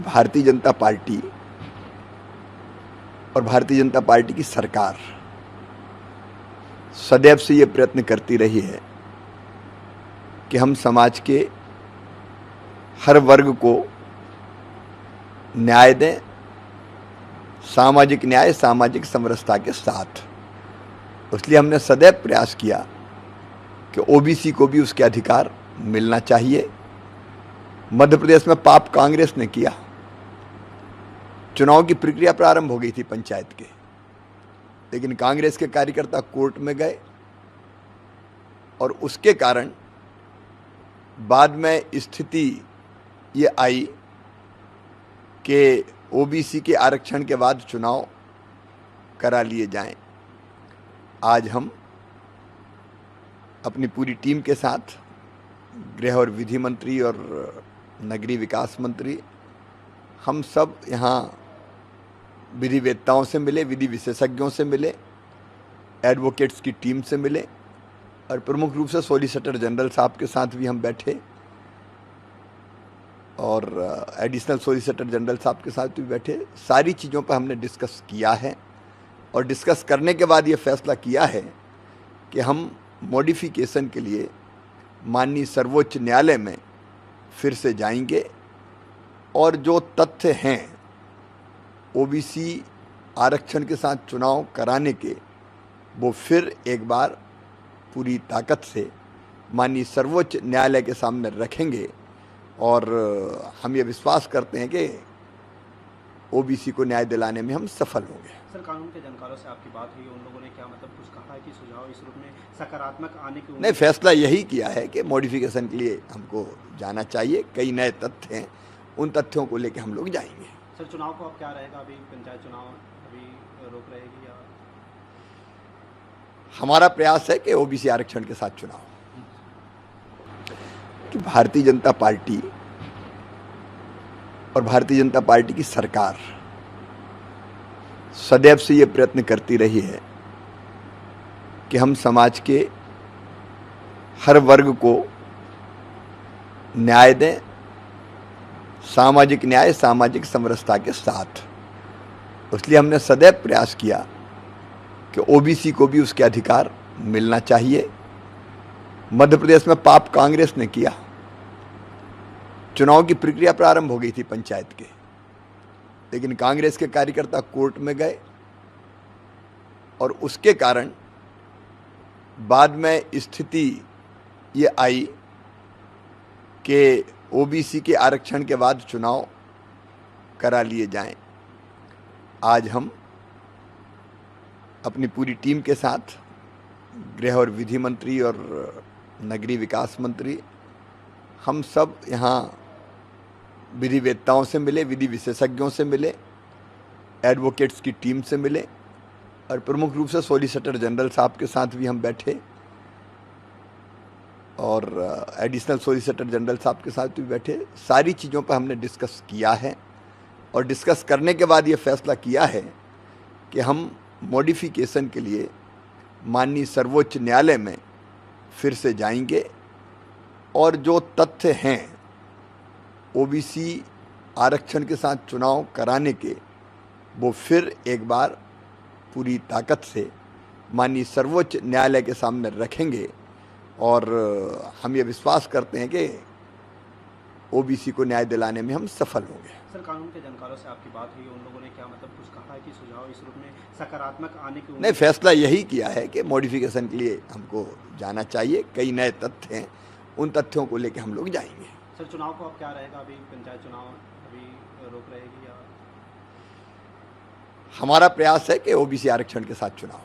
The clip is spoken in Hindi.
भारतीय जनता पार्टी और भारतीय जनता पार्टी की सरकार सदैव से ये प्रयत्न करती रही है कि हम समाज के हर वर्ग को न्याय दें, सामाजिक न्याय, सामाजिक समरसता के साथ। इसलिए हमने सदैव प्रयास किया कि ओबीसी को भी उसके अधिकार मिलना चाहिए। मध्य प्रदेश में पाप कांग्रेस ने किया। चुनाव की प्रक्रिया प्रारंभ हो गई थी पंचायत के, लेकिन कांग्रेस के कार्यकर्ता कोर्ट में गए और उसके कारण बाद में स्थिति ये आई कि ओबीसी के आरक्षण के बाद चुनाव करा लिए जाएं। आज हम अपनी पूरी टीम के साथ गृह और विधि मंत्री और नगरीय विकास मंत्री, हम सब यहाँ विधिवेत्ताओं से मिले, विधि विशेषज्ञों से मिले, एडवोकेट्स की टीम से मिले और प्रमुख रूप से सॉलिसिटर जनरल साहब के साथ भी हम बैठे और एडिशनल सॉलिसिटर जनरल साहब के साथ भी बैठे। सारी चीज़ों पर हमने डिस्कस किया है और डिस्कस करने के बाद ये फैसला किया है कि हम मॉडिफिकेशन के लिए माननीय सर्वोच्च न्यायालय में फिर से जाएंगे और जो तथ्य हैं ओबीसी आरक्षण के साथ चुनाव कराने के, वो फिर एक बार पूरी ताकत से माननीय सर्वोच्च न्यायालय के सामने रखेंगे और हम ये विश्वास करते हैं कि ओबीसी को न्याय दिलाने में हम सफल होंगे। सर, कानून के जानकारों से आपकी बात हुई, उन लोगों ने क्या कुछ कहा है कि सुझाव इस रूप में सकारात्मक आने की? नहीं, फैसला यही किया है कि मॉडिफिकेशन के लिए हमको जाना चाहिए। कई नए तथ्य हैं, उन तथ्यों को लेकर हम लोग जाएंगे। सर, चुनाव को अब क्या रहेगा? अभी पंचायत चुनाव अभी रोक रहेगी या? हमारा प्रयास है कि ओबीसी आरक्षण के साथ चुनाव, कि भारतीय जनता पार्टी और भारतीय जनता पार्टी की सरकार सदैव से ये प्रयत्न करती रही है कि हम समाज के हर वर्ग को न्याय दें, सामाजिक न्याय, सामाजिक समरसता के साथ। इसलिए हमने सदैव प्रयास किया कि ओबीसी को भी उसके अधिकार मिलना चाहिए। मध्य प्रदेश में पाप कांग्रेस ने किया। चुनाव की प्रक्रिया प्रारंभ हो गई थी पंचायत के, लेकिन कांग्रेस के कार्यकर्ता कोर्ट में गए और उसके कारण बाद में स्थिति ये आई कि ओबीसी के आरक्षण के बाद चुनाव करा लिए जाएं। आज हम अपनी पूरी टीम के साथ गृह और विधि मंत्री और नगरीय विकास मंत्री, हम सब यहाँ विधिवेत्ताओं से मिले, विधि विशेषज्ञों से मिले, एडवोकेट्स की टीम से मिले और प्रमुख रूप से सॉलिसिटर जनरल साहब के साथ भी हम बैठे और एडिशनल सॉलिसिटर जनरल साहब के साथ भी बैठे। सारी चीज़ों पर हमने डिस्कस किया है और डिस्कस करने के बाद ये फैसला किया है कि हम मॉडिफिकेशन के लिए माननीय सर्वोच्च न्यायालय में फिर से जाएंगे और जो तथ्य हैं ओबीसी आरक्षण के साथ चुनाव कराने के, वो फिर एक बार पूरी ताकत से माननीय सर्वोच्च न्यायालय के सामने रखेंगे और हम ये विश्वास करते हैं कि ओबीसी को न्याय दिलाने में हम सफल होंगे। सर, कानून के जानकारों से आपकी बात हुई, उन लोगों ने क्या कुछ कहा है कि सुझाव इस रूप में सकारात्मक आने की? नहीं, फैसला यही किया है कि मॉडिफिकेशन के लिए हमको जाना चाहिए। कई नए तथ्य हैं, उन तथ्यों को लेकर हम लोग जाएंगे। सर, चुनाव को अब क्या रहेगा? अभी पंचायत चुनाव अभी रोक रहेगी या? हमारा प्रयास है कि ओबीसी आरक्षण के साथ चुनाव।